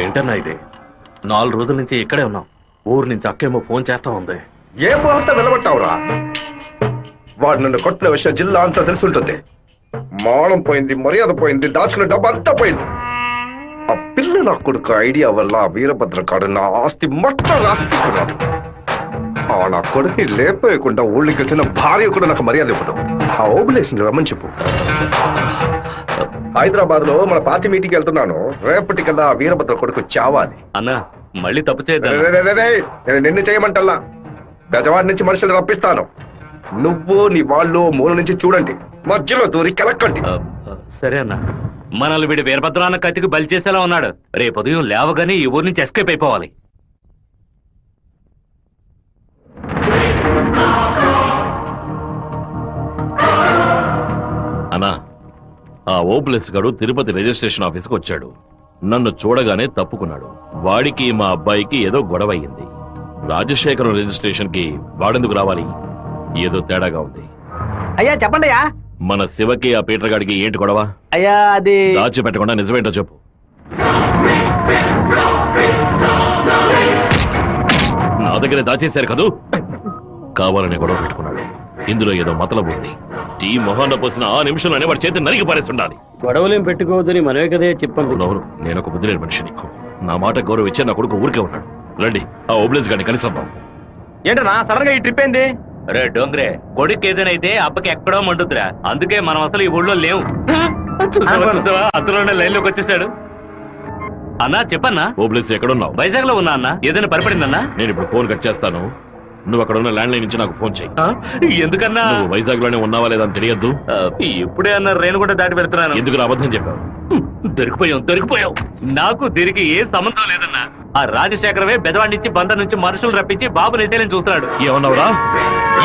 ఏంటన్నా ఇది? 4 రోజుల నుంచి ఇక్కడే ఉన్నాం. ఊరు నుంచి అక్కేమో ఫోన్ చేస్తా ఉంది. ఏ ముహూర్తం వెళ్ళబట్టావురా? వాడు నన్ను కొట్టిన విషయం జిల్లా అంతా తెలుసుంటుంది. మానం పోయింది, మర్యాద పోయింది, దాచుకున్న డబ్బు అంతా పోయింది. ఆ పిల్ల నా కొడుకు ఐడియా వల్ల వీరభద్ర కాడు నా ఆస్తి మొత్తం రాస్తున్నాడు. ఆ నా కొడుకుని లేపేయకుండా ఊళ్ళకి వచ్చిన భార్య కూడా నాకు మర్యాద ఇవ్వదు. ఆ ఓబులేషన్ రమ్మని చెప్పు. హైదరాబాద్ లో మన పార్టీ మీటింగ్ వెళ్తున్నాను. రేపటికల్లా వీరభద్ర కొడుకు చావాలి. అన్నా మళ్ళీ తప్పు చేయద్దా? నేను నిన్ను చేయమంటల్లా. బెజవాడి నుంచి మనుషులు రప్పిస్తాను. నువ్వు నీ వాళ్ళు మూల నుంచి చూడండి, మధ్యలో దూరి కెలక్కండి. సరే అన్నా. మనల్ని వీడి వీరభద్రాన్న కత్తికి బలి చేసేలా ఉన్నాడు. రేపు ఉదయం లేవగానే ఈ ఊరి నుంచి ఎస్కేప్ అయిపోవాలి. అన్నా, ఆ ఓపులెస్ గడు తిరుపతి రిజిస్ట్రేషన్ ఆఫీస్కి వచ్చాడు. నన్ను చూడగానే తప్పుకున్నాడు. వాడికి మా అబ్బాయికి ఏదో గొడవ అయ్యింది. రాజశేఖరం రిజిస్ట్రేషన్ కి వాడెందుకు రావాలి? ఏదో తేడాగా ఉంది. అయ్యా చెప్పండి అయ్యా. మన శివకి ఆ పీటర్ గాడికి ఏంటి గొడవ? అయ్యా అది దాచిపెట్టకుండా నిజమేంటో చెప్పు. నా దగ్గర దాచేశారు కదూ. కావాలని గొడవ పెట్టుకున్నాడు. ఇందులో ఏదో మతలబు ఉంది. టీ మొహాన్న పోసిన ఆ నిమిషంలోనే వాడి చేతి నరికి పారేస్తుండాలి. గొడవలేం పెట్టుకోవద్దని మనమే కదే చెప్పండి. అవును, నేను ఒక బుద్ధి లేని మనిషిని. నా మాట గౌరవం ఇచ్చే నా కొడుకు ఊరికే ఉన్నాడు. రండి, ఆ ఓబ్లేస్ గారిని కలిసొద్దాం. ఏంటన్నా సడన్ గా ఈ ట్రిప్ ఏంది? రే డోంగ్రే, కొడుకు ఏదైతే అప్పకి ఎక్కడో మండుద్రా. అందుకే మనం అసలు ఈ ఊళ్ళో లేవు. చూసావా అందులోనే లైన్ లోకి వచ్చేసాడు. అన్నా చెప్పన్నా. ఓబ్లేస్ ఎక్కడున్నావు? వైజాగ్ లో ఉన్నా అన్న. ఏదైనా పరిపడిందన్నా? నేను ఇప్పుడు ఫోన్ కట్ చేస్తాను. నువ్వు అక్కడ ఉన్న ల్యాండ్ లైన్ నుంచి నాకు ఫోన్ చెయ్యి. ఎందుకన్నా? నువ్వు వైజాగ్ లోనే ఉన్నావా లేదా అని తెలియద్దు. ఇప్పుడే అన్న రేణు కూడా దాటి పెడుతున్నాను. ఎందుకు అబద్ధం చెప్పావు? దొరికిపోయావు. నాకు దీనికి ఏ సంబంధం లేదన్నా. ఆ రాజశేఖరమే బెజవాడి నుంచి బందర్ నుంచి మనుషులు రప్పించి బాబు నిశేలని చూస్తున్నాడు. ఏమన్నావురా?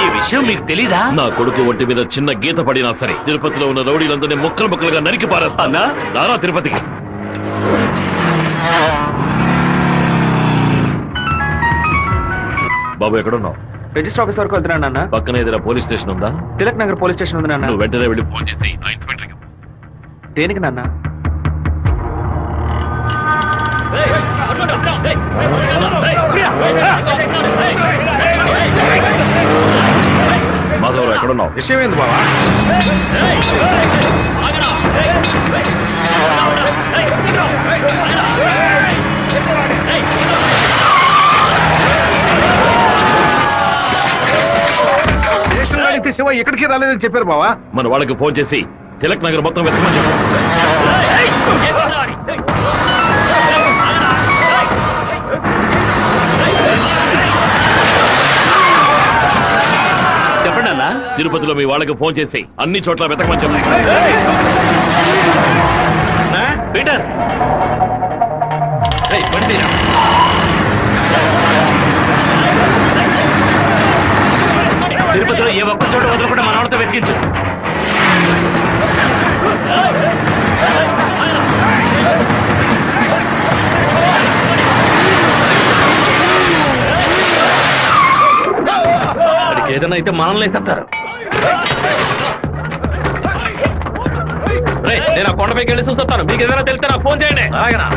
ఈ విషయం మీకు తెలీదా? నా కొడుకు ఒంటి మీద చిన్న గీత పడినా సరే తిరుపతిలో ఉన్న రౌడీలందరినీ ముక్కలు ముక్కలుగా నరికి పారేస్తానా? రారా తిరుపతికి. బాబు ఎక్కడున్నావు? రిజిస్టర్ ఆఫీస్ వరకు వెళ్తున్నాను అన్న. పక్కన ఏదైనా పోలీస్ స్టేషన్ ఉందా? తిలక్ నగర్ పోలీస్ స్టేషన్ ఉంది నాన్న. నువ్వు వెంటనే వెళ్ళి ఫోన్ చేసి ఆ ఇన్స్పెక్టర్కి. దేనికి నాన్న? మాధవరావు ఎక్కడున్నావు? విషయం ఏంది బావా? శివ ఎక్కడికి రాలేదని చెప్పారు బావా. మన వాళ్ళకి ఫోన్ చేసి తిలక్ నగర్ మొత్తం వెతకమని చెప్పు. చెప్పండి అన్న. తిరుపతిలో మీ వాళ్ళకి ఫోన్ చేసి అన్ని చోట్ల వెతకమని చెప్పు. పీటర్ తిరుపతిలో ఏ ఒక్క చోట వదలకుండా మన వాళ్ళతో వెతికించు. అడికి ఏదైనా అయితే మనల్ని వేసేస్తారు. నేను ఆ కొండపైకి వెళ్ళి చూస్తాను. మీకు ఏదైనా తెలిస్తే నాకు ఫోన్ చేయండి. అలాగనా?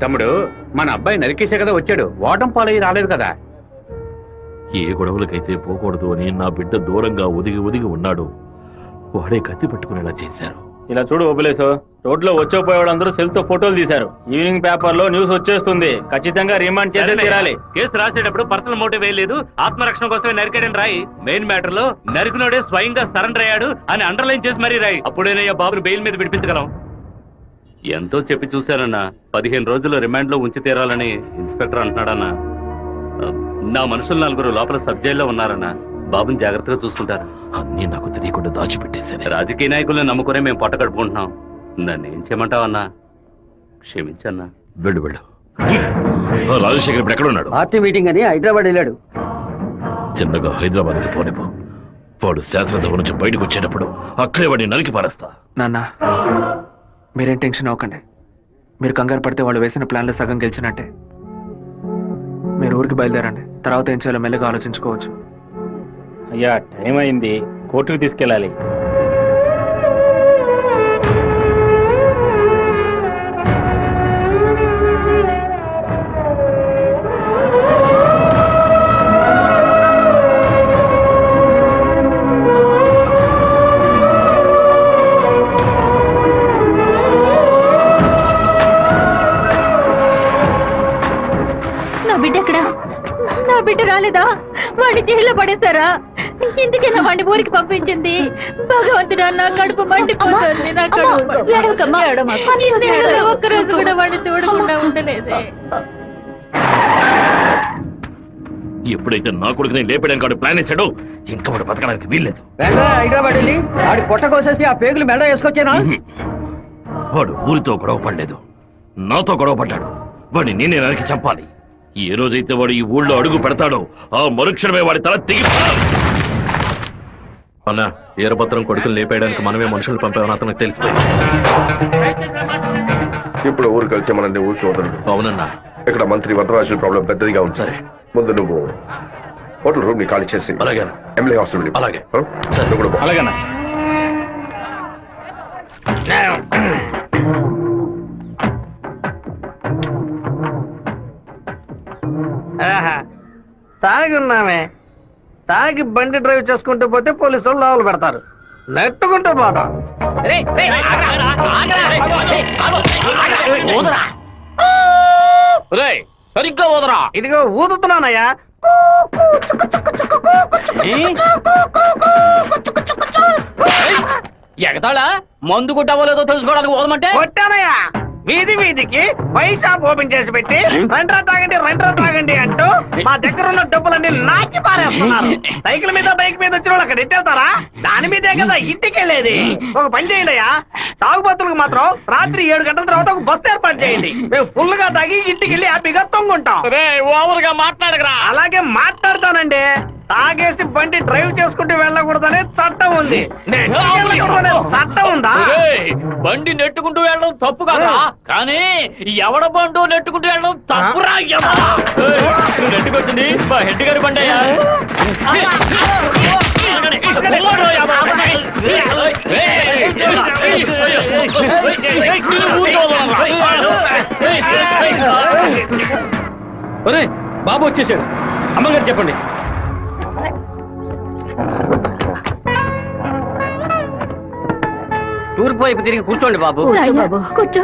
తమ్ముడు మన అబ్బాయి నరికేసే కదా వచ్చాడు, ఓటం పాలయ్యి రాలేదు కదా. ఏ గొడవలకైతే పోకూడదు అని నా బిడ్డ దూరంగా ఒదిగి ఒదిగి ఉన్నాడు, వాడే కత్తి పట్టుకునేలా చేశారు. ఇలా చూడు ఓబులేసు, రోడ్లో వచ్చేపోయే వాళ్ళందరూ సెల్ తో ఫోటోలు తీశారు. ఈవినింగ్ పేపర్ లో న్యూస్ వచ్చేస్తుంది. ఖచ్చితంగా రిమాండ్ చేసే తీరాలి. కేసు రాసేటప్పుడు పర్సనల్ మోటివ్ వేయలేదు, ఆత్మరక్షణ కోసమే నరికాడని రాయి. మెయిన్ మ్యాటర్ లో నరికినోడే స్వయంగా సరెండర్ అయ్యాడు అని అండర్లైన్ చేసి మరీ రాయి. అప్పుడేనయ్యా బాబుని బెయిల్ మీద విడిపించగలం. ఎంతో చెప్పి చూశానన్నా, 15 రోజులు రిమాండ్ లో ఉంచి తీరాలని ఇన్స్పెక్టర్ అంటున్నాడన్నా. నా మనుషులు 4 లోపల సబ్ జైల్లో ఉన్నారన్నా. బాబుని జాగ్రత్తగా చూసుకుంటారు. అన్నీ నాకు తెలియకుండా దాచిపెట్టేశాను. రాజకీయ నాయకులను నమ్ముకునే మేము పొట్ట కడుపుకుంటున్నాం. నన్ను ఏం చేయమంటావన్నా? క్షమించన్నా. వెళ్ళు వెళ్ళు. రాజశేఖర్ ఇప్పుడు ఎక్కడ ఉన్నాడు? పార్టీ మీటింగ్ అని హైదరాబాద్ వెళ్ళాడు. చిన్నగా హైదరాబాద్కి పోనిపో. వాడు శాస్త్రసభ నుంచి బయటకు వచ్చేటప్పుడు అక్కడే వాడిని నరికి పారేస్తా. నాన్న మీరేం టెన్షన్ అవ్వకండి. మీరు కంగారు పడితే వాళ్ళు వేసిన ప్లాన్లో సగం గెలిచినట్టే. మీరు ఊరికి బయలుదేరండి. తర్వాత ఏం చేయాలో మెల్లగా ఆలోచించుకోవచ్చు. అయ్యా టైం అయింది, కోర్టుకు తీసుకెళ్ళాలి. నా బిడ్డ రాలేదా? వాడిని జైల్లో పడేస్తారా? ఇందుకేనా వాడిని ఊరికి పంపించింది? భగవంతుడా, నా కడుపు మండిపోతుంది. ఒక్కరోజు కూడా వాడిని చూడకుండా ఉండలేదే. ఎప్పుడైతే నా కొడుకుని లేపడానికి వాడు ప్లాన్ వేశాడో ఇంకా వాడు బతకడానికి వీల్లేదు. హైదరాబాద్ వెళ్ళి వాడి పొట్ట కోసేసి ఆ పేగులు మెడ వేసుకొచ్చానా? వాడు ఊరితో గొడవ పడలేదు, నాతో గొడవ పడ్డాడు. వాడిని నేనే నరికి చంపాలి. ఏ రోజైతే వాడు ఈ ఊళ్ళో అడుగు పెడతాడో ఆ మరుక్షణమే వాడి తల తెగి. అన్నా, వీరభద్రం కొడుకులు లేపేయడానికి మనమే మనుషులు పంపామని అతనికి తెలిసిపోయింది. ఇప్పుడు ఊరికి వెళ్తే మనల్ని ఊరికి వదలడు. అవునన్నా. ఇక్కడ మంత్రి వరదరాజుల ప్రాబ్లం పెద్దదిగా ఉంది. సరే, ముందు నువ్వు హోటల్ రూమ్ ని ఖాళీ చేసి అలాగే ఎమ్మెల్యే హాస్టల్. అలాగే. నువ్వు కూడా పో. అలాగేనా? తాగి ఉన్నామే, తాగి బండి డ్రైవ్ చేసుకుంటూ పోతే పోలీసులు లోపల పెడతారు. నెట్టుకుంటూ పోతాం. సరిగ్గా ఊదరా. ఇదిగో ఊదుతున్నానయ్యా. ఎగతాళా? మందు కొట్టావో తెలుసుకోవడానికి పోదమంటే కొట్టానయ్యా. వీధి వీధికి పైసా ఓపెన్ చేసి పెట్టి రెండ్రా తాగండి అంటూ మా దగ్గర ఉన్న డబ్బులన్నీ నాకి పారేస్తున్నారు. సైకిల్ మీద బైక్ మీద వచ్చిన వాళ్ళు అక్కడ ఎట్టేస్తారా? దాని మీదే కదా ఇంటికి వెళ్ళేది. ఒక పని చేయండి అయ్యా, తాగుబోతులకు మాత్రం రాత్రి 7 గంటల తర్వాత ఒక బస్సు ఏర్పాటు చేయండి. మేము ఫుల్ గా తాగి ఇంటికి వెళ్ళి హ్యాపీగా తొంగుంటాం. ఓవర్గా మాట్లాడగరా. అలాగే మాట్లాడతానండి. తాగేసి బండి డ్రైవ్ చేసుకుంటూ వెళ్ళకూడదనే చట్టం ఉంది. చట్టం ఉందా? బండి నెట్టుకుంటూ వెళ్ళడం తప్పు కదా, కానీ ఎవడ బండు నెట్టుకుంటూ వెళ్ళడం తప్పురా. నెట్టుకొచ్చింది మా హెడ్ గారి బండి అయ్యా. బాబు వచ్చేసాడు. అమ్మగారు చెప్పండి. తూర్పు వైపు తిరిగి కూర్చోండి బాబు. కూర్చో.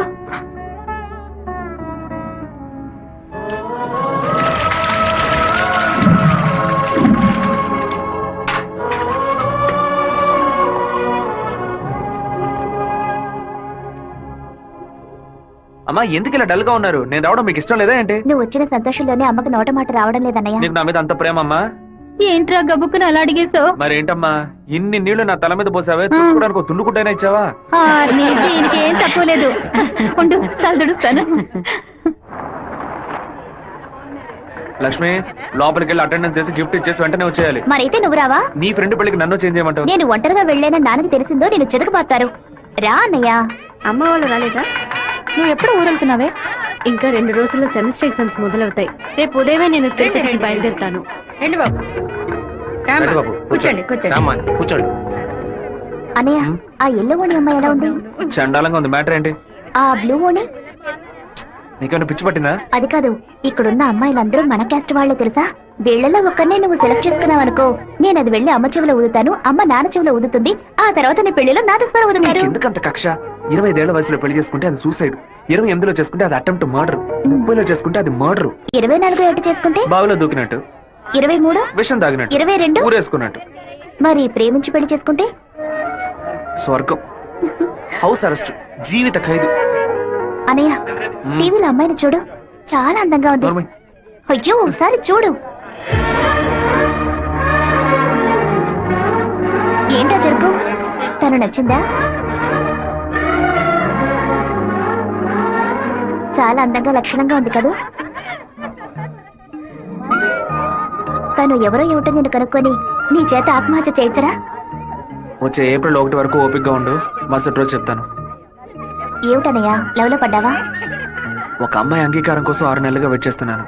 అమ్మా, ఎందుకు ఇలా డల్ గా ఉన్నారు? నేను రావడం మీకు ఇష్టం లేదా ఏంటి? నువ్వు వచ్చిన సంతోషంలోనే అమ్మకి నోట మాట రావడం లేదన్నయ్య. నీకు నా మీద అంత ప్రేమ అమ్మా? ఏంట్రా గబుక్కుని అలా అడిగేశావు? మరేంటమ్మా, ఇన్ని నీళ్లు నా తల మీద పోసావే, చూసుకోవడానికి ఒక తుండుకుంటైనా ఇచ్చావా? దీనికి ఏం తక్కువ లేదు. ఉండు, తలదుడుస్తాను. లక్ష్మి, లోపలికి వెళ్ళి అటెండెన్స్ చేసి గిఫ్ట్ ఇచ్చేసి వెంటనే వచ్చేయాలి. మరైతే నువ్వు రావా? నీ ఫ్రెండ్ పెళ్లికి నన్ను చేంజ్ చేయమంటావు? నేను ఒంటరిగా వెళ్ళానని నాన్నకి తెలిసిందో నేను చెదకబాతారు. రా అన్నయ్య. అమ్మ వాళ్ళు రాలేదా? నువ్వు ఎప్పుడు ఊరెళ్తున్నావే? ఇంకా 2 రోజుల్లో సెమిస్టర్ ఎగ్జామ్స్ మొదలవుతాయి. రేపు ఉదయమే నేను తిరుపతికి బయలుదేరుతాను. రండి బాబు. కూర్చోండి. కూర్చోండి. అన్నయ్య, ఆ ఎల్లో ఓణి అమ్మాయి ఎలా ఉంది? చండాలంగా ఉంది. మ్యాటర్ ఏంటి? ఆ బ్లూ ఓణి నీకేమైనా పిచ్చి పట్టిందా? అది కాదు, ఇక్కడున్న అమ్మాయిలందరూ మన క్యాస్ట్ వాళ్ళే తెలుసా? వీళ్ళలో ఒక్కరినే నువ్వు సెలెక్ట్ చేసుకున్నావు అనుకో, నేను అది వెళ్ళి అమ్మ చెవిలో ఊదుతాను, అమ్మ నాన్న చెవిలో ఊదుతుంది, ఆ తర్వాత నీ పెళ్లిలో నాదస్వరం ఊదుతారు. ఎందుకంత కక్ష? 25 ఏళ్ల వయసులో పెళ్లి చేసుకుంటే అది సూసైడ్, 28లో చేసుకుంటే అది అటెంప్ట్ మర్డర్, 30లో చేసుకుంటే అది మర్డర్, 24 ఏట చేసుకుంటే బావిలో దూకినట్టు, 23 విషం తాగినట్టు, 22 ఊరేసుకున్నట్టు. మరి ప్రేమించి పెళ్లి చేసుకుంటే స్వర్గం, హౌస్ అరెస్ట్, జీవిత ఖైదు. అనయ్య, టీవీలో అమ్మాయిని చూడు, చాలా అందంగా ఉంది. నోర్మై. అయ్యో ఒకసారి చూడు. ఏంటా చెరుకు, తను నచ్చిందా? చాలా అందంగా లక్షణంగా ఉంది కదూ. తను ఎవరో ఏమిటో నేను కనుక్కొని నీ చేత ఆత్మహత్య చేయించరా? వచ్చే ఏప్రిల్ 1 వరకు ఓపికగా ఉండు, మరుసటి రోజు చెప్తాను. ఏమిటనయ్యా, లవ్లో పడ్డావా? ఒక అమ్మాయి అంగీకారం కోసం 6 నెలలుగా వెయిట్ చేస్తున్నాను.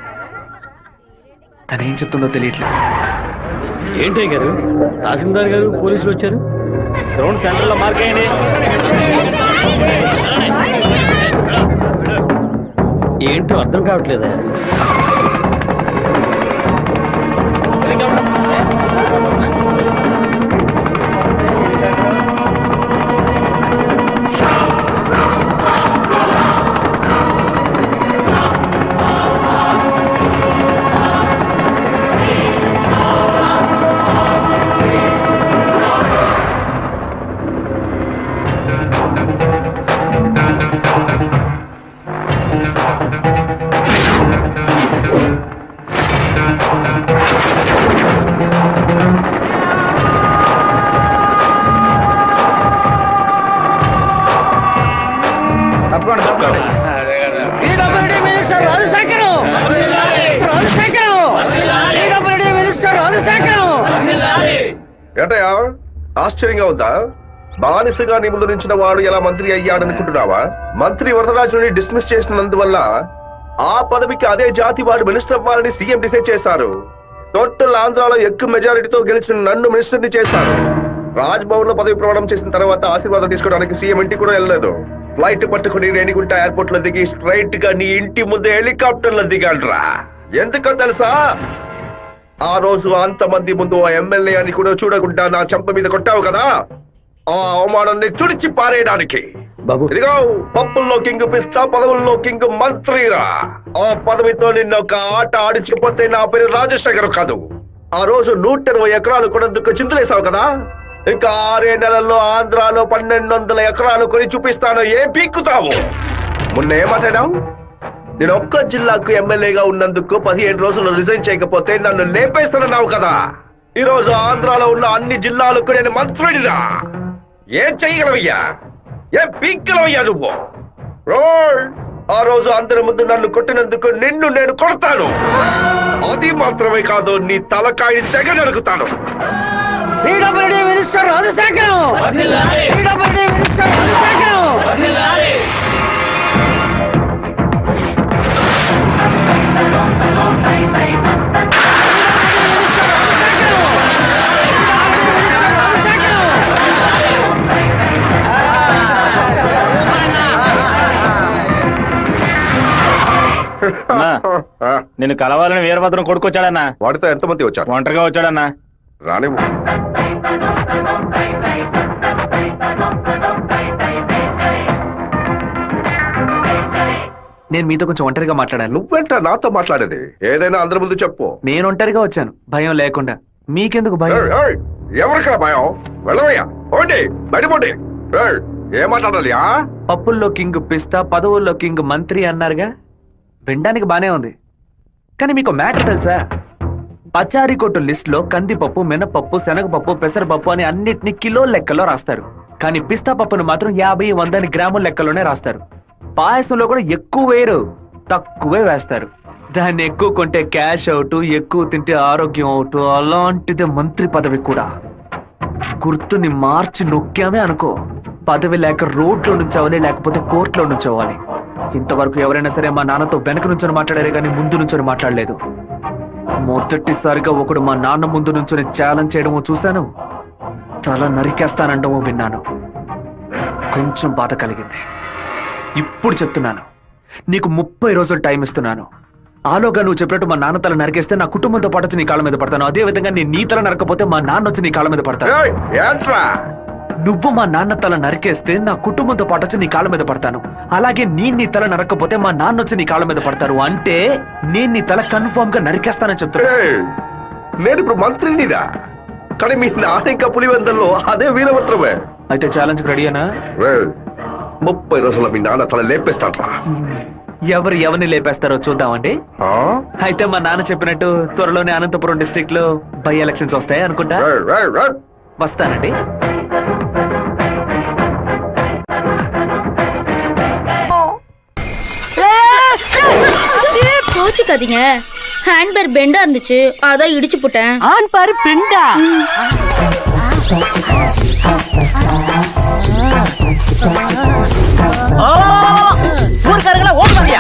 తనేం చెప్తుందో తెలియట్లేదు. ఏంటయ్య గారు, తహసీల్దార్ గారు పోలీసులు వచ్చారు. గ్రౌండ్ సెంటర్ లో మార్క్ అయ్యండి. ఏంటో అర్థం కావట్లేదా? ఏటయా ఆశ్చర్యంగా ఉందా? బానిసగా నీ ముందు నించిన వాడు ఎలా మంత్రి అయ్యాడనుకుంటున్నావా? మంత్రి వరదరాజుని డిస్మిస్ చేసినందువల్ల ఆ పదవికి అదే జాతి వాడు మినిస్టర్ అవ్వాలని సీఎం డిసైడ్ చేశారు. టోటల్ ఆంధ్రాలో ఎక్కువ మెజారిటీతో గెలిచిన నన్ను మినిస్టర్ని చేశారు. రాజ్ భవన్ లో పదవి ప్రమాణం చేసిన తర్వాత ఆశీర్వాదం తీసుకోవడానికి సీఎం ఇంటికి కూడా వెళ్ళలేదు. ఫ్లైట్ పట్టుకుని రేణిగుంట ఎయిర్పోర్ట్ లో దిగి స్ట్రైట్ గా నీ ఇంటి ముందే హెలికాప్టర్ లో దిగాడ్రా. ఎందుకో తెలుసా? ఆ రోజు అంతమంది ముందు ఆ ఎమ్మెల్యే అని కూడా చూడకుండా నా చెంప మీద కొట్టావు కదా, ఆ అవమానాన్ని తుడిచి పారేయడానికి. ఇదిగో పప్పుల్లో కింగ్ పిస్తా, పదవుల్లో కింగ్ మంత్రిరా. ఆ పదవితో నిన్న ఒక ఆట ఆడించకపోతే నా పేరు రాజశేఖర్ కాదు. ఆ రోజు 120 ఎకరాలు కొనేందుకు చింతలేసావు కదా, ఇంకా 6 నెలల్లో ఆంధ్రాలో 1200 ఎకరాలు కొని చూపిస్తాను. ఏం పీక్కుతావు? మొన్న ఏమాటాడావు? నేను ఒక్క జిల్లాకు ఎమ్మెల్యేగా ఉన్నందుకు 15 రోజులు రిజైన్ చేయకపోతే నన్ను లేపేస్తానన్నావు కదా. ఈ రోజు ఆంధ్రాలో ఉన్న అన్ని జిల్లాలకు నేను మంత్రుడిరా. ఏం చెయ్యగలవయ్యా? ఏం పీక్కలవయ్యా నువ్వు? ఆ రోజు అందరి ముందు నన్ను కొట్టినందుకు నిన్ను నేను కొడతాను. అది మాత్రమే కాదు, నీ తలకాయని తెగ నరుకుతాను. Minister Rajasekharam, minister Rajasekharam. నేను కలవాలని వీరభద్రం కొడుకొచ్చాడన్నా. వాడితో ఎంతమంది వచ్చారు? ఒంటరిగా వచ్చాడన్నా. రానివ్వు. నేను మీతో కొంచెం ఒంటరిగా మాట్లాడాను. నువ్వేంట నాతో మాట్లాడేది? ఏదైనా అందరి ముందు చెప్పు. నేను ఒంటరిగా వచ్చాను, భయం లేకుండా. మీకెందుకు భయం? ఎవరికైనా భయం? వెళ్ళవయ్యా, పోండి, బయటపోండి. ఏం మాట్లాడాలి? పప్పుల్లో కింగ్ పిస్తా, పదవుల్లో కింగ్ మంత్రి అన్నారుగా, వినడానికి బానే ఉంది. కానీ మీకు మ్యాటర్ తెలుసా? పచారీ కొట్టు లిస్ట్ లో కందిపప్పు, మినపప్పు, శనగపప్పు, పెసరపప్పు అని అన్నిటిని కిలో లెక్కలో రాస్తారు. కానీ పిస్తా పప్పును మాత్రం 50, 100 గ్రాముల లెక్కలోనే రాస్తారు. పాయసంలో కూడా ఎక్కువ వేయరు, తక్కువే వేస్తారు. దాన్ని ఎక్కువ కొంటే క్యాష్ అవుట్, ఎక్కువ తింటే ఆరోగ్యం అవుట్. అలాంటిదే మంత్రి పదవి కూడా. గుర్తుని మార్చి నొక్కామే అనుకో, పదవి లేక రోడ్లో నుంచోవాలి, లేకపోతే కోర్టులో నుంచోవాలి. ఇంతవరకు ఎవరైనా సరే మా నాన్నతో వెనక నుంచొని మాట్లాడారే కానీ ముందు నుంచొని మాట్లాడలేదు. మొదటిసారిగా ఒకడు మా నాన్న ముందు నుంచొని ఛాలెంజ్ చేయడమో చూశాను, తల నరికేస్తానండమో విన్నాను. కొంచెం బాధ కలిగింది. ఇప్పుడు చెప్తున్నాను, నీకు 30 రోజులు టైం ఇస్తున్నాను. ఆలోగా నువ్వు చెప్పినట్టు మా నాన్న తల నరికేస్తే నా కుటుంబంతో పాటు వచ్చి నీ కాళ్ళ మీద పడతాను. అదే విధంగా నేను నీ తల నరకపోతే మా నాన్న వచ్చి నీ కాళ్ళ మీద పడతాను. ఏయ్, ఏంట్రా నువ్వు మా నాన్న తల నరికేస్తే నా కుటుంబంతో పాటు వచ్చి నీ కాళ్ళ మీద పడతాను. అలాగే నీ తల నరకపోతే మా నాన్న వచ్చి నీ కాళ్ళ మీద పడతారు. అంటే నేను నీ తల కన్ఫర్మ్ గా నరికేస్తానని చెప్తున్నా. ఏయ్, నేను ఇప్పుడు మంత్రినిదా, కానీ మీ నాన్న ఇంకా పులివెందల్లో అదే వీరభద్రమే. అయితే ఛాలెంజ్ రెడీనా? 30 రోజుల్లో మీ నాన్న తల లేపేస్తాడ్రా. ఎవరిని లేపేస్తారో చూద్దామండి. ఆ? అయితే మా నాన్న చెప్పినట్టు త్వరలోనే అనంతపురం డిస్ట్రిక్ట్ లో బై ఎలక్షన్స్ వస్తాయి అనుకుంటా. వస్తానండి. கோச்சுக்காதீங்க. ஹேண்ட்பேர் பெண்டா இருந்துச்சு, அதான் இடிச்சு போட்டேன். ஆன் பாரு பெண்டா. ஊர்க்காரங்களா ஓடி வாங்க.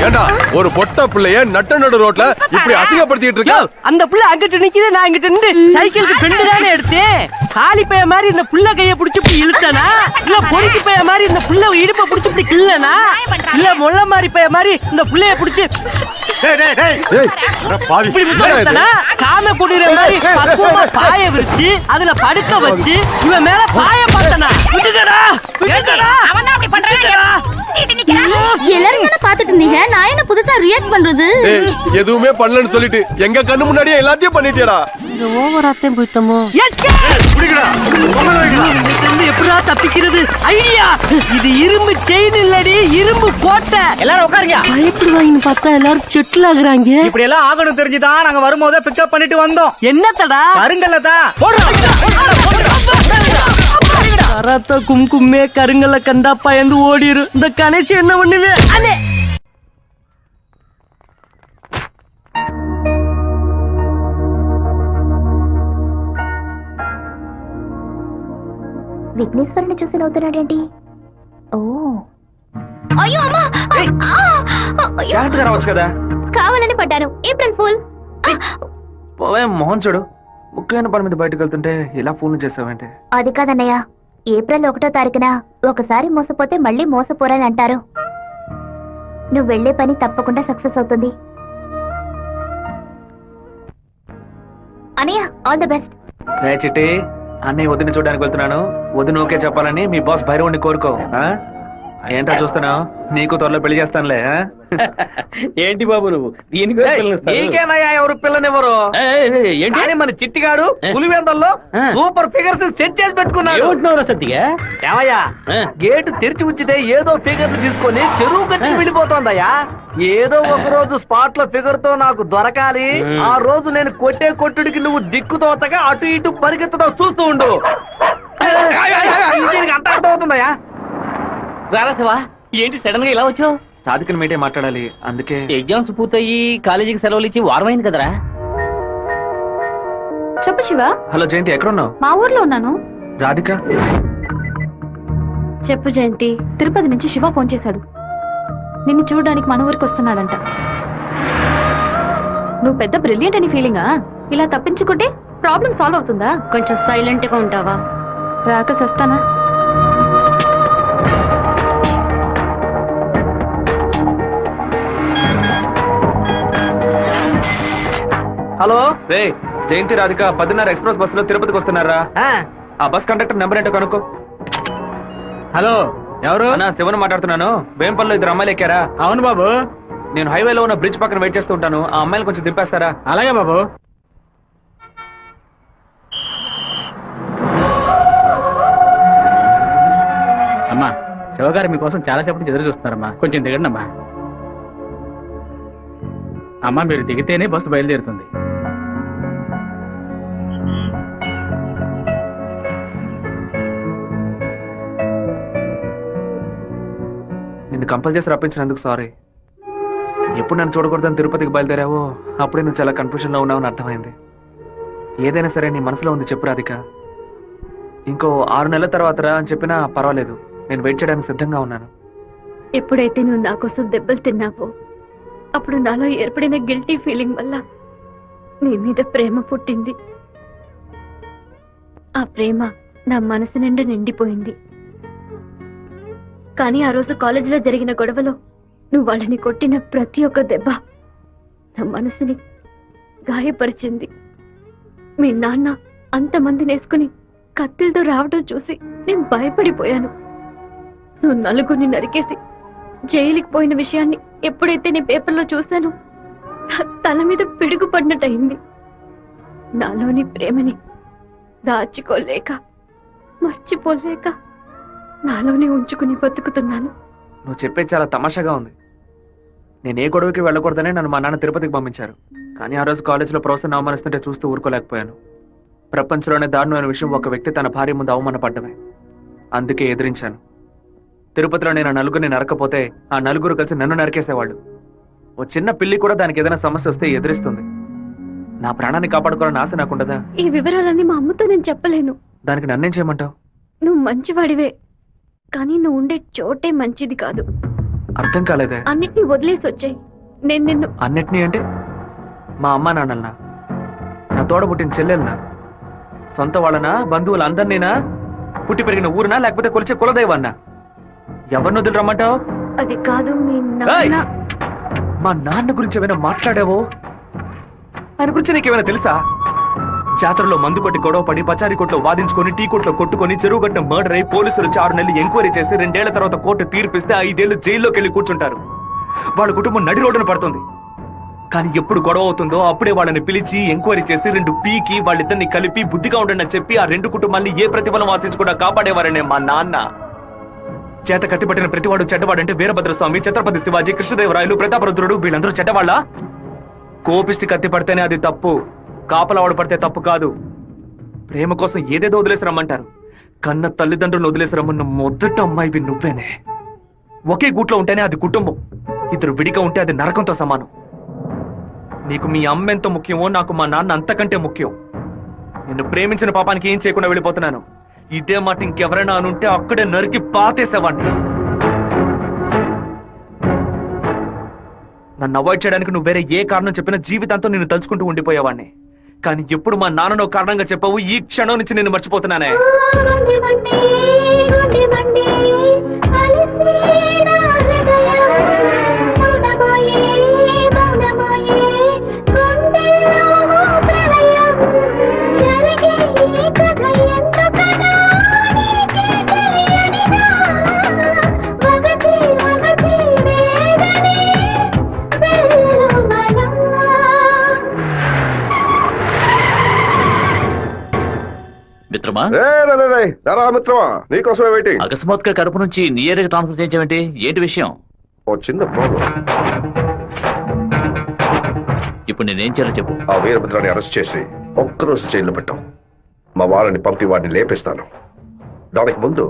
ஏண்டா ஒரு பொட்ட பிள்ளைய நட்ட நடு ரோட்ல இப்படி அசிங்கப்படுத்திட்டு இருக்க? அந்த புள்ள அங்கிட்டு நிக்குது, நான் இங்கிட்டு நின்று சைக்கிளுக்கு பெண்டு தானே எடுத்தேன். காலி பைய மாதிரி இந்த புள்ள கைய புடிச்சு இப்படி இழுத்தனா, இல்ல பொறுக்கி பைய மாதிரி இந்த புள்ள இடுப்ப புடிச்சு இப்படி கிள்ளனா, இல்ல முள்ள மாதிரி பைய மாதிரி இந்த புள்ளைய புடிச்சு இப்படி முத்தனா, காம குடிற மாதிரி பக்குவமா பாய விரிச்சு அதுல படுக்க வச்சு இவன் மேல பாய பார்த்தனா. விட்டுடா விட்டுடா, அவன் தான் அப்படி பண்றான். எல்லாரும் என்ன பாத்துட்டு இருந்தீங்க, நான் என்ன புதுசா ரியாக்ட் பண்றது? எதுவுமே பண்ணலன்னு சொல்லிட்டு எங்க கண்ணு முன்னாடியே எல்லாத்தையும் பண்ணிட்டியடா. இது ஓவராத்தையும் போய்த்தமோ. எப்படா தப்பிக்கிறது? ஐடியா, இது இரும்பு செயின் இல்லடி, இரும்பு கோட்டை. எல்லாரும் உட்காருங்க. பயப்படுவாங்கன்னு பார்த்தா எல்லாரும் செட்டில் ஆகுறாங்க. இப்படி எல்லாம் ஆகணும் தெரிஞ்சுதான் நாங்க வரும்போதே பிக்கப் பண்ணிட்டு வந்தோம். என்னத்தடா? கருங்கல்லதா. கராத்தா கும்கும்மே கருங்கல்ல கண்டா பயந்து ஓடிரு. இந்த கணேசி என்ன பண்ணுவே? அண்ணே విఘ్నేశ్వరుని చూసి నవ్వుతున్నాడేంటి? ఓ అయ్యో అమ్మా, జాగ్రత్తగా రావచ్చు కదా. కావాలని పడ్డాను. April fool. పోవే మోహన్ చూడు, ముఖ్యమైన పని మీద బయటకు వెళ్తుంటే ఇలా ఫోన్ చేసావంటే. అది కాదన్నయ్య, ఏప్రిల్ 1వ తారీఖున ఒకసారి మోసపోతే మళ్ళీ మోసపోరని అంటారు. నువ్వు వెళ్లే పని తప్పకుండా సక్సెస్ అవుతుంది. అనయ్య, ఆల్ ది బెస్ట్. రే చిట్టి, అన్నయ్య వదిన చూడడానికి వెళ్తున్నాను. వదిన ఓకే చెప్పాలని మీ బాస్ భైరవుని కోరుకో. ఏంటో చూస్తున్నావు, నీకు త్వరలో పెళ్లి చేస్తానులే. ఏంటి బాబు నువ్వు నీకేనయ్యా ఎవరు పిల్లనివ్వరు? ఏంటి మన చిట్టిగాడు పులివెందల్లో సూపర్ ఫిగర్స్ సెట్ చేసి పెట్టుకున్నాడు. సత్తిగా ఏమయ్యా, గేటు తెరిచి ఉంచితే ఏదో ఫిగర్ తీసుకొని చెరువు కట్టి వెళ్ళిపోతోందయ్యా. ఏదో ఒక రోజు స్పాట్ లో ఫిగర్ తో నాకు దొరకాలి. ఆ రోజు నేను కొట్టే కొట్టుడికి నువ్వు దిక్కుతోతగా అటు ఇటు పరిగెత్తుతో చూస్తూ ఉండు. అంత అర్థమవుతుందయ్యా. రారాసవా, ఏంటి సడన్ గా ఇలా వచ్చావు? రాధికని మీటే మాట్లాడాలి, అందుకే. ఎగ్జామ్స్ పూర్తయి కాలేజీకి సెలవులు ఇచ్చి వారమైంది కదరా. చెప్పు శివ. హలో జయంతి, ఎక్కడున్నావు? మా ఊర్లో ఉన్నాను. రాధిక? చెప్పు జయంతి. తిరుపతి నుంచి శివ ఫోన్ చేశాడు. నిన్ను చూడడానికి మన ఊరికి వస్తున్నాడంట. నువ్వు పెద్ద బ్రిలియంట్ అని ఫీలింగా? ఇలా తప్పించుకుంటే ప్రాబ్లం సాల్వ్ అవుతుందా? కొంచెం సైలెంట్ గా ఉంటావా? రాక సస్తానా? హలో రే జయంతి, రాధిక 10:30 ఎక్స్ప్రెస్ బస్సులో తిరుపతికి వస్తున్నారా? ఆ బస్ కండక్టర్ నెంబర్ ఏంటో కనుక్కో. హలో, ఎవరు? అన్నా, శివన్ మాట్లాడుతున్నాను. వేంపల్లో 2 అమ్మాయిలు ఎక్కారా? అవును బాబు. నేను హైవేలో ఉన్న బ్రిడ్జ్ పక్కన వెయిట్ చేస్తూ ఉంటాను. ఆ అమ్మాయిలు కొంచెం దింపేస్తారా? అలాగే బాబు. అమ్మా, శివగారు మీకోసం చాలాసేపు నుంచి ఎదురు చూస్తున్నారమ్మా, కొంచెం దిగండి అమ్మా. అమ్మా, మీరు దిగితేనే బస్సు బయలుదేరుతుంది. నిన్ను కంపల్ చేసి రప్పించినందుకు సారీ. ఎప్పుడు నన్ను చూడకూడదని తిరుపతికి బయలుదేరావో అప్పుడే నువ్వు చాలా కన్ఫ్యూజన్లో ఉన్నావని అర్థమైంది. ఏదైనా సరే నీ మనసులో ఉంది చెప్పు రాధిక. ఇంకో 6 నెలల తర్వాత రా అని చెప్పినా పర్వాలేదు, నేను వెయిట్ చేయడానికి సిద్ధంగా ఉన్నాను. ఎప్పుడైతే నువ్వు నా కోసం దెబ్బలు తిన్నావో అప్పుడు నాలో ఏర్పడిన గిల్టీ ఫీలింగ్ వల్ల నీ మీద ప్రేమ పుట్టింది. ఆ ప్రేమ నా మనసు నిండా నిండిపోయింది. కానీ ఆ రోజు కాలేజీలో జరిగిన గొడవలో నువ్వు వాళ్ళని కొట్టిన ప్రతి ఒక్క దెబ్బ నా మనసుని గాయపరిచింది. మీ నాన్న అంతమంది నేసుకుని కత్తిలతో రావడం చూసి నేను భయపడిపోయాను. నువ్వు నలుగురిని నరికేసి జైలుకి పోయిన విషయాన్ని ఎప్పుడైతే నీ పేపర్లో చూశానో నా తల మీద పిడుగు పడినట్టయింది. నాలోని ప్రేమని దాచుకోలేక మర్చిపోలేక నాలోనే ఉంచుకుని బతుకుతున్నాను. నువ్వు చెప్పేది చాలా తమాషాగా ఉంది. నేను ఏ గొడవకి వెళ్ళకూడదనే నన్ను మా నాన్న తిరుపతికి పంపించారు. కానీ ఆ రోజు కాలేజీలో ప్రొఫెసర్ని అవమానిస్తుంటే చూస్తూ ఊరుకోలేకపోయాను. ప్రపంచంలోనే దారుణమైన విషయం ఒక వ్యక్తి తన భార్య ముందు అవమానపడ్డమే. అందుకే ఎదిరించాను. తిరుపతిలో నేను ఆ నలుగురిని నరకపోతే ఆ నలుగురు కలిసి నన్ను నరికేసేవాళ్ళు. ఓ చిన్న పిల్లి కూడా దానికి ఏదైనా సమస్య వస్తే ఎదిరిస్తుంది. నా ప్రాణాన్ని కాపాడుకోవాలని ఆశ నాకుండదా? ఈ వివరాలన్నీ మా అమ్మతో నేను చెప్పలేను. దానికి నన్నేం చేయమంటావు? నువ్వు మంచివాడివే, కానీ నువ్వు ఉండే చోటే మంచిది కాదు. అర్థం కాలేదే. అన్నిటినీ వదిలేసి వచ్చాయి. నేను నిన్ను అన్నిటినీ అంటే మా అమ్మ నాన్నలనా, నా తోడ పుట్టిన చెల్లెలనా, సొంత వాళ్ళనా, బంధువులందరినీనా, పుట్టి పెరిగిన ఊరునా, లేకపోతే కొలిచే కులదైవాన్నా? ఎవరిని వదిలి రమ్మంటావు? అది కాదు మీ నాన్న. మా నాన్న గురించి ఏమైనా మాట్లాడావో? ఆయన గురించి నీకేమైనా తెలుసా? జాతరలో మందు కొట్టి గొడవ పడి పచారీ కొట్లో వాదించుకొని టీ కొట్లో కొట్టుకొని చెరువు గట్ట మర్డర్ అయి పోలీసులు 6 నెలలు ఎంక్వైరీ చేసి 2 ఏళ్ల తర్వాత కోర్టు తీర్పిస్తే 5 ఏళ్లు జైల్లోకి వెళ్ళి కూర్చుంటారు. వాళ్ళ కుటుంబం నడి రోడ్డున పడుతుంది. కానీ ఎప్పుడు గొడవ అవుతుందో అప్పుడే వాళ్ళని పిలిచి ఎంక్వైరీ చేసి 2 పీకి వాళ్ళిద్దరిని కలిపి బుద్ధిగా ఉండండి అని చెప్పి ఆ 2 కుటుంబాన్ని ఏ ప్రతిఫలం ఆశించకుండా కాపాడేవారనే మా నాన్న. చేత కట్టిపట్టిన ప్రతివాడు చెడ్డవాడంటే వీరభద్రస్వామి, ఛత్రపతి శివాజీ, కృష్ణదేవరాయలు, ప్రతాపరుద్రుడు వీళ్ళందరూ చెడ్డవాళ్ళ? కోపిష్టి కత్తి పడితేనే అది తప్పు, కాపలవాడు పడితే తప్పు కాదు. ప్రేమ కోసం ఏదేదో వదిలేసి రమ్మంటారు. కన్న తల్లిదండ్రులను వదిలేసి రమ్మన్న మొదట అమ్మాయివి నువ్వేనే. ఒకే గూట్లో ఉంటేనే అది కుటుంబం, 2 విడిగా ఉంటే అది నరకంతో సమానం. నీకు మీ అమ్మ ఎంత ముఖ్యమో నాకు మా నాన్న అంతకంటే ముఖ్యం. నిన్ను ప్రేమించిన పాపానికి ఏం చేయకుండా వెళ్ళిపోతున్నాను. ఇదే మాట ఇంకెవరైనా అనుంటే అక్కడే నరికి పాతేసేవాడిని. నన్ను అవాయిడ్ చేయడానికి నువ్వు వేరే ఏ కారణం చెప్పినా జీవితాంతో నిన్ను తలుచుకుంటూ ఉండిపోయేవాడిని. కానీ ఎప్పుడు మా నాన్ననో కారణంగా చెప్పావు, ఈ క్షణం నుంచి నేను మర్చిపోతున్నానే. మిత్రమా, మిత్రమా, నీకోసమే వెయిటింగ్. అకస్మాత్తుగా కడుపు నుంచి నీ ఏరియాకి ట్రాన్స్ఫర్ చేయించావేంటి? ఏంటి విషయం? ఓ చిన్న ప్రాబ్లం. ఇప్పుడు నేనేం చేయాలో చెప్పు. ఆ వీరభద్రాన్ని అరెస్ట్ చేసి ఒక్కరోజు జైల్లో పెట్టాం. మా వాళ్ళని పంపి వాడిని లేపేస్తాను. దానికి ముందు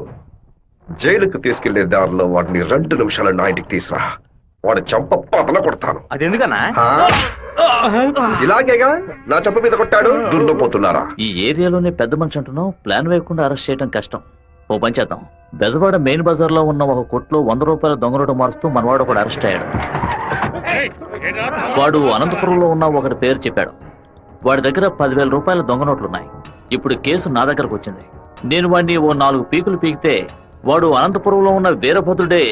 జైలుకు తీసుకెళ్లే దారిలో వాడిని 2 నిమిషాలు నా ఇంటికి తీసురా. వాడు చంప పతల కొడతాను. అది ఎందుకన్నా? ఇలాగేగా నా చంప మీద కొట్టాడు. దున్నపోతున్నారా? ఈ ఏరియాలోనే పెద్ద మనిషి అంటున్నావు. ప్లాన్ వేయకుండా అరెస్ట్ చేయడం కష్టం. ఓ పని చేద్దాం. బెజవాడ మెయిన్ బజార్ లో ఉన్న ఒక కొట్లో 100 రూపాయల దొంగ నోటు మారుస్తూ మనవాడు ఒకడు అరెస్ట్ అయ్యాడు. వాడు అనంతపురంలో ఉన్న ఒకటి పేరు చెప్పాడు. వాడి దగ్గర 10,000 రూపాయల దొంగ నోట్లున్నాయి. ఇప్పుడు కేసు నా దగ్గరకు వచ్చింది. నేను వాడిని ఓ 4 పీకులు పీకితే వాడు అనంతపురంలో ఉన్న వీరభద్రుడే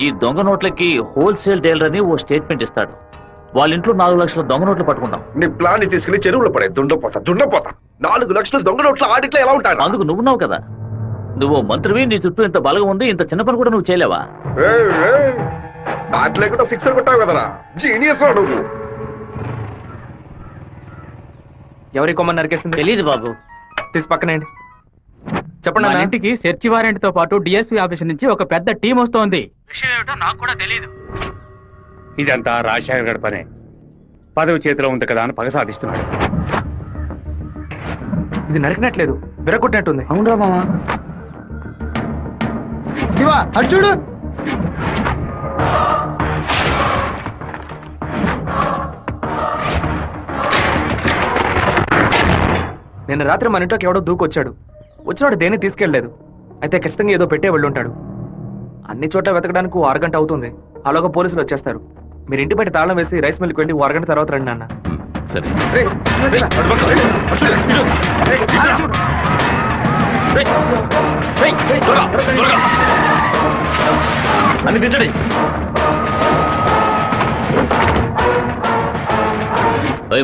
ఈ దొంగ నోట్లకి హోల్సేల్ డీలర్ అని ఓ స్టేట్మెంట్ ఇస్తాడు. వాళ్ళ ఇంట్లో 4 లక్షల దొంగ నోట్లు పట్టుకుంటాం. నీ ప్లాన్ తీసుకుని చెరువులో పడే దుండపోతా 4 లక్షల దొంగ నోట్ల ఆడిట్లో ఎలా ఉంటాడు? అందుకు నువ్వున్నావు కదా. నువ్వు మంత్రివి, నీ చుట్టూ ఇంత బలగం ఉంది. ఇంత చిన్న పని కూడా నువ్వు చేయలేవా? బ్యాట్ లేకుండా 6 కొట్టావు కదరా, జీనియస్ రా నువ్వు. ఎవరి కొమ్మని నరికేసింది? తెలీదు బాబు. తీసి పక్కనేయండి. చెప్పండి. మన ఇంటికి సెర్చ్ వారెంట్ తో పాటు డిఎస్పీ ఆఫీస్ నుంచి ఒక పెద్ద టీం వస్తోంది. విషయం ఏమిటో నాకు కూడా తెలియదు. ఇదంతా రాజశేఖర్ గడి పనే. పదవి చేతిలో ఉంది కదా అని పగ సాధిస్తున్నాడు. ఇది నరికినట్లేదు, విరగొట్టినట్టుంది. అవునరా మామా? శివ అటు చూడు. నిన్న రాత్రి మన ఇంట్లోకి ఎవడో దూకొచ్చాడు. వచ్చినాడు దేన్ని తీసుకెళ్లలేదు. అయితే ఖచ్చితంగా ఏదో పెట్టే వెళ్ళుంటాడు. అన్ని చోట్ల వెతకడానికి 1 అరగంట అవుతుంది. అలాగా పోలీసులు వచ్చేస్తారు. మీరు ఇంటి బయట తాళం వేసి రైస్ మిల్కి వెళ్ళి 1 అరగంట తర్వాత రండి నాన్న. సరే. అన్ని దించండి.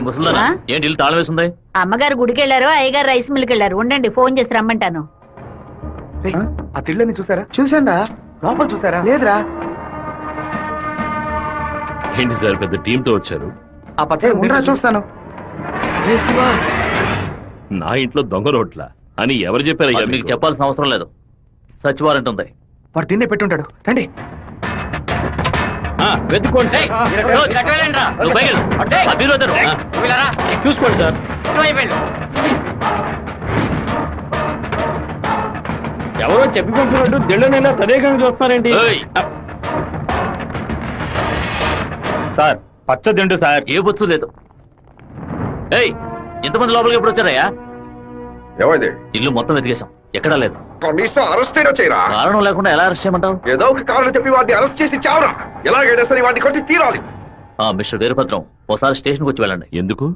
ముసలిదానా ఏంటి ఇల్లు తాళం వేసింది? అమ్మగారు గుడికి వెళ్ళారు, అయ్యగారు రైస్ మిల్కి వెళ్ళారు. ఉండండి, ఫోన్ చేసి రమ్మంటాను. ఆ తిళ్ళని చూసారా? చూసానా? లోపల చూసారా? లేదురా. ఏంటి సార్ పెద్ద టీంతో వచ్చారు? ఆ పచ్చ చూస్తాను. నా ఇంట్లో దొంగ రోడ్ల అని ఎవరు చెప్పారయ్యా? మీకు చెప్పాల్సిన అవసరం లేదు. సచివారెంట్ ఉంది. వాడు తిన్నే పెట్టుంటాడు. రండి వెతుక్కోండి. చూసుకోండి సార్. ఎవరో చెప్పి పంపినట్టు దిళ్ళనైనా తదేకంగా చూస్తున్నారేంటి? సార్ పచ్చ దిండు సార్. ఏ బొచ్చు లేదు. ఏయ్, ఇంతమంది లోపలికి ఎప్పుడు వచ్చారయ్యా? ఏమైంది? ఇల్లు మొత్తం వెతికేశాం, ఎక్కడా లేదు. కనీసం అరెస్ట్ అయినా చేయరా? కారణం లేకుండా ఎలా అరెస్ట్ చేయమంటావు? ఏదో ఒక కారణం చెప్పి వాడిని అరెస్ట్ చేసి చావరా. ఎలాగైనా సరే వాడిని కొట్టి తీరాలి. మిస్టర్ వీరభద్రం, ఒకసారి స్టేషన్కి వచ్చి వెళ్ళండి. ఎందుకు?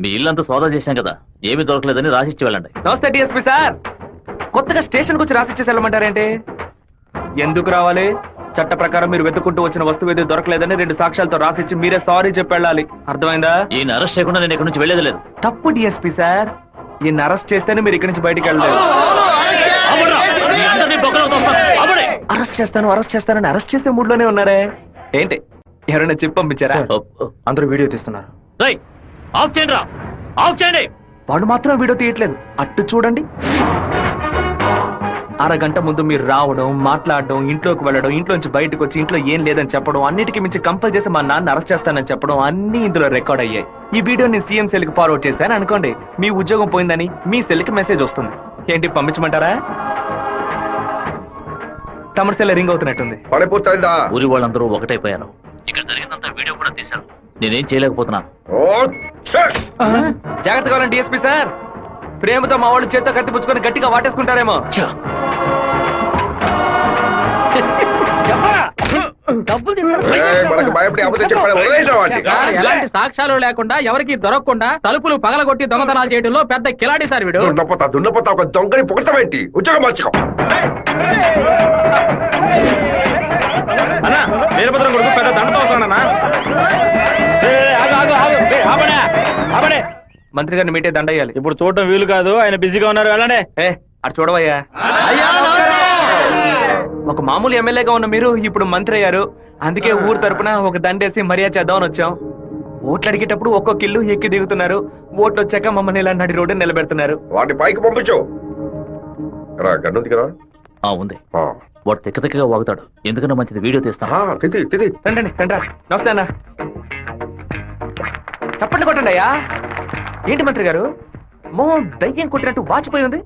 మీ ఇల్లంతా సోదా చేశాం కదా, ఏమీ దొరకలేదని రాసిచ్చి వెళ్ళండి. నమస్తే డిఎస్పీ సార్. కొత్తగా స్టేషన్కి వచ్చి రాసిచ్చేసి వెళ్ళమంటారేంటి? ఎందుకు రావాలి? చట్ట ప్రకారం మీరు వెతుకుంటూ వచ్చిన వస్తువు ఏది దొరకలేదని 2 సాక్ష్యాలతో రాసిచ్చి మీరే సారీ చెప్పి వెళ్ళాలి. అర్థమైందా? ఈయన అరెస్ట్ చేయకుండా నేను ఇక్కడి నుంచి వెళ్ళేది లేదు. తప్పు డిఎస్పీ సార్. ఈయన అరెస్ట్ చేస్తేనే మీరు ఇక్కడి నుంచి బయటికి వెళ్ళలేదు. అరెస్ట్ చేస్తానని అరెస్ట్ చేసే మూడ్ లోనే ఉన్నారే ఏంటి? ఎవరైనా చెప్పి పంపించారా? అందరూ వీడియో తీస్తున్నారు. ఆఫ్ చేయండి రా, ఆఫ్ చేయండి. వాడు మాత్రం వీడియో తీయట్లేదు. అట్టు చూడండి. అరగంట ముందు మీరు రావడం, మాట్లాడడం, ఇంట్లోకి వెళ్ళడం, ఇంట్లోంచి బయటకు వచ్చి ఇంట్లో ఏం లేదని చెప్పడం, అన్నిటికీ మించి కంపల్ చేసి మా నాన్న అరెస్ట్ చేస్తానని చెప్పడం అన్ని ఇందులో రికార్డ్ అయ్యాయి. ఈ వీడియో నేను సీఎం సెల్ కి ఫార్వర్డ్ చేశాను అనుకోండి, మీ ఉద్యోగం పోయిందని మీ సెల్ కి మెసేజ్ వస్తుంది. ఏంటి పంపించమంటారా? తమరి సెల్ రింగ్ అవుతున్నట్టుంది. పడిపోతుందా? ఊరి వాళ్ళందరూ ఒకటైపోయారు. ఇక్కడ జరిగిందంతా వీడియో కూడా తీశారు. నేనేం చేయలేకపోతున్నా. జాగ్రత్తగా ఉండండి డిఎస్పీ సార్. ప్రేమతో మా వాళ్ళు చేత్తో కత్తి పుచ్చుకొని గట్టిగా వాటేసుకుంటారేమో. ఎలాంటి సాక్ష్యాలు లేకుండా ఎవరికి దొరకకుండా తలుపులు పగలగొట్టి దొంగతనాలు చేయడంలో పెద్ద కిలాడి సార్ వీడు. దున్నపోతా ఒక దొంగని పొగడతామేంటి? ఉద్యోగం మార్చుకో. అన్నా వీరభద్రం కొడుకు పెద్ద దండతో వస్తానన్నా. మంత్రి గారిని మీటే దండయ్యాలి. ఇప్పుడు చూడటం వీలు కాదు, ఆయన బిజీగా ఉన్నారు. వెళ్ళండి. అటు చూడవయ్యా. ఒక మామూలు ఎమ్మెల్యేగా ఉన్న మీరు ఇప్పుడు మంత్రి అయ్యారు. అందుకే ఊరు తరపున ఒక దండేసి మర్యాద చేద్దామని వచ్చాం. ఓట్లు అడిగేటప్పుడు ఒక్కొక్క ఇల్లు ఎక్కి దిగుతున్నారు. ఓట్లు వచ్చాక మమ్మల్ని ఇలా నడి రోడ్డు నిలబెడుతున్నారు. వాటిని పైకి పంపించు. కదా ఉంది. వాడు తిక్కగా వాగుతాడు. ఎందుకన్నా మంచిది వీడియో తీస్తాను. రండి నమస్తే అన్న. చప్పట్లు కొట్టండి అయ్యా. ఏంటి మంత్రి గారు మోహన్ దయ్యం కొట్టినట్టు వాచిపోయి ఉంది?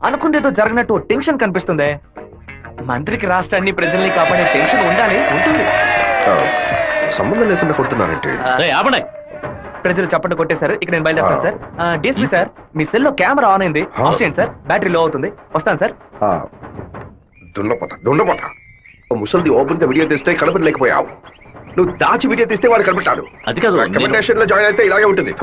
అనుకుందేదో జరగనట్టు టెన్షన్ కనిపిస్తుంది. మంత్రికి రాష్ట్రాన్ని ప్రజల్ని కాపాడే టెన్షన్ ఉండాలి, ఉంటుంది. సంబంధం లేకుండా కొడుతున్నారంటే ప్రజలు చప్పట్లు కొట్టేశారు. ఇక నేను బయలుదేరుతాను సార్. డిఎస్పీ సార్, మీ సెల్లో కెమెరా ఆన్ అయింది. ఆఫ్ చేయండి సార్, బ్యాటరీ లో అవుతుంది. వస్తాను సార్. దున్నపోతా ముసలిది ఓపెన్ గా వీడియో తీస్తే కనపడలేకపోయావు. నువ్వు దాచి వీడియో తీస్తే వాడు కనపడతాడు. అది కాదు, రికమెండేషన్ లో జాయిన్ అయితే ఇలాగే ఉంటుంది.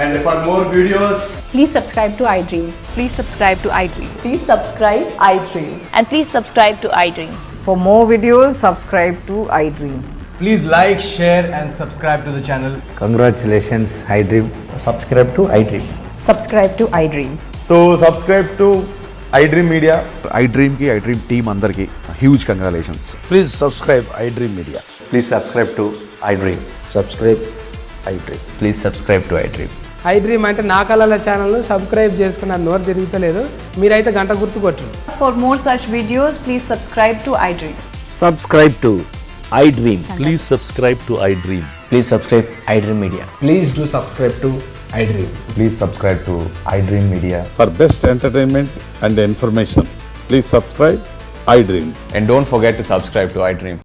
And for more videos, please subscribe to iDream. Please subscribe to iDream. Please subscribe iDream. And please subscribe to iDream. For more videos, subscribe to iDream. please like, share and subscribe to the channel. Congratulations, iDream. Subscribe to iDream. Subscribe to iDream. So subscribe to iDream Media. iDream ki iDream team andarki huge congratulations. Please subscribe iDream Media. Please subscribe to iDream. Subscribe iDream. Please subscribe to iDream. iDream అంటే నా కళల channel subscribe చేసుకున్న నోరు తిరుగుతలేదు. మీరైతే గంట గుర్తు కొట్టండి. For more such videos, please subscribe to iDream. Subscribe to iDream. Please subscribe to iDream. Please subscribe iDream Media. Please do subscribe to iDream. Please subscribe to iDream Media. For best entertainment and information, please subscribe iDream. And don't forget to subscribe to iDream.